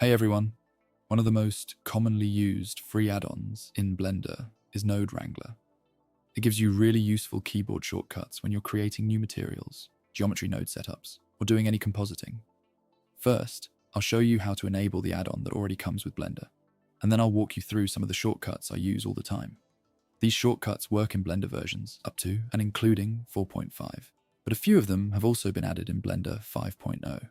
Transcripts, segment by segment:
Hey everyone! One of the most commonly used free add-ons in Blender is Node Wrangler. It gives you really useful keyboard shortcuts when you're creating new materials, geometry node setups, or doing any compositing. First, I'll show you how to enable the add-on that already comes with Blender, and then I'll walk you through some of the shortcuts I use all the time. These shortcuts work in Blender versions up to and including 4.5, but a few of them have also been added in Blender 5.0.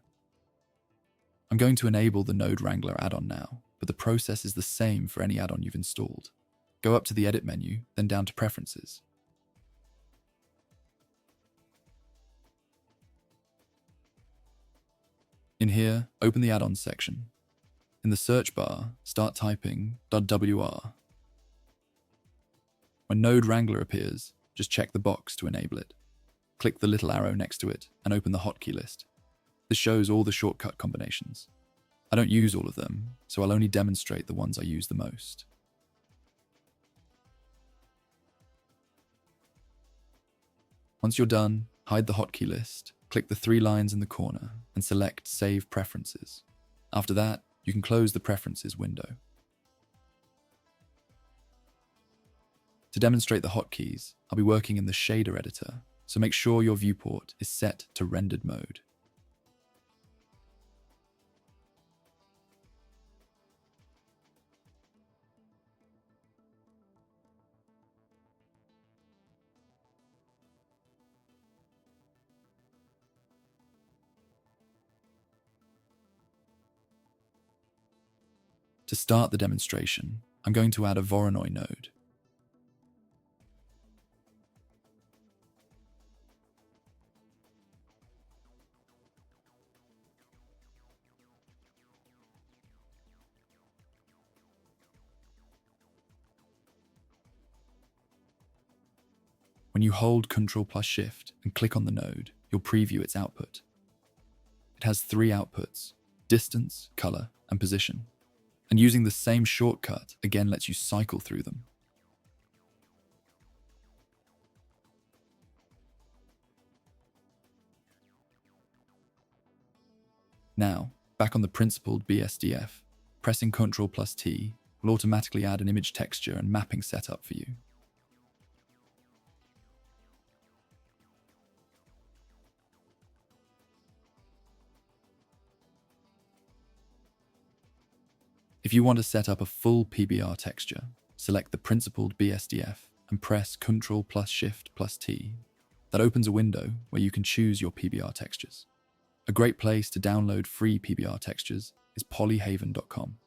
I'm going to enable the Node Wrangler add-on now, but the process is the same for any add-on you've installed. Go up to the Edit menu, then down to Preferences. In here, open the Add-ons section. In the search bar, start typing .wr. When Node Wrangler appears, just check the box to enable it. Click the little arrow next to it and open the hotkey list. This shows all the shortcut combinations. I don't use all of them, so I'll only demonstrate the ones I use the most. Once you're done, hide the hotkey list, click the 3 lines in the corner, and select Save Preferences. After that, you can close the Preferences window. To demonstrate the hotkeys, I'll be working in the shader editor, so make sure your viewport is set to rendered mode. To start the demonstration, I'm going to add a Voronoi node. When you hold Ctrl plus Shift and click on the node, you'll preview its output. It has 3 outputs: distance, color, and position. And using the same shortcut again lets you cycle through them. Now, back on the principled BSDF, pressing Ctrl plus T will automatically add an image texture and mapping setup for you. If you want to set up a full PBR texture, select the principled BSDF and press Ctrl plus Shift plus T. That opens a window where you can choose your PBR textures. A great place to download free PBR textures is polyhaven.com.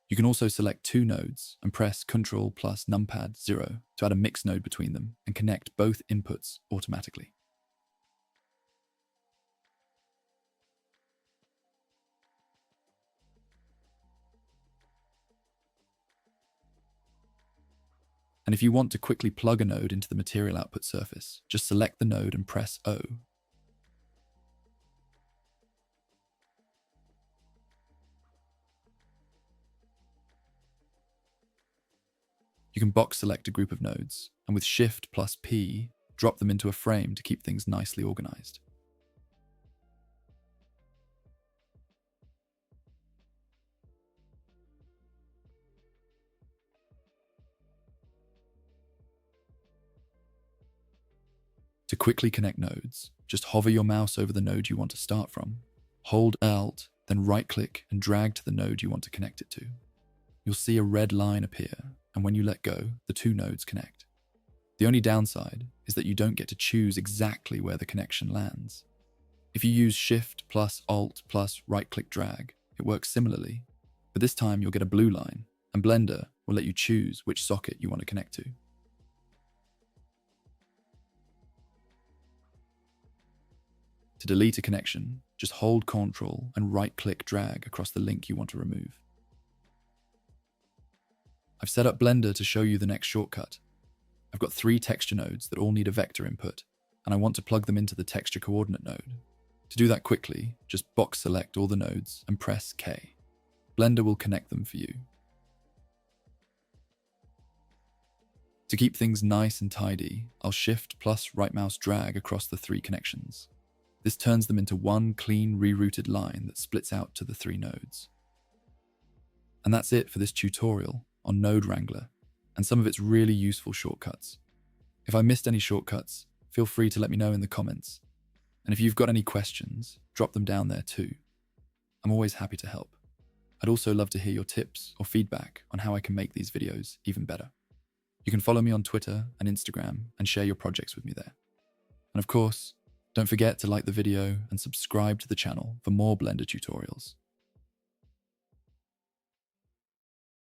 You can also select 2 nodes and press Ctrl plus numpad 0 to add a mix node between them and connect both inputs automatically. And if you want to quickly plug a node into the material output surface, just select the node and press O. You can box select a group of nodes, and with Shift plus P, drop them into a frame to keep things nicely organized. To quickly connect nodes, just hover your mouse over the node you want to start from, hold Alt, then right-click and drag to the node you want to connect it to. You'll see a red line appear, and when you let go, the 2 nodes connect. The only downside is that you don't get to choose exactly where the connection lands. If you use Shift plus Alt plus right-click drag, it works similarly, but this time you'll get a blue line, and Blender will let you choose which socket you want to connect to. To delete a connection, just hold Ctrl and right-click drag across the link you want to remove. I've set up Blender to show you the next shortcut. I've got 3 texture nodes that all need a vector input. and I want to plug them into the texture coordinate node. To do that quickly, just box select all the nodes and press K. Blender will connect them for you. To keep things nice and tidy, I'll Shift plus right mouse drag across the 3 connections. This turns them into one clean rerouted line that splits out to the 3 nodes. And that's it for this tutorial on Node Wrangler and some of its really useful shortcuts. If I missed any shortcuts, feel free to let me know in the comments. And if you've got any questions, drop them down there too. I'm always happy to help. I'd also love to hear your tips or feedback on how I can make these videos even better. You can follow me on Twitter and Instagram and share your projects with me there. And of course, don't forget to like the video and subscribe to the channel for more Blender tutorials.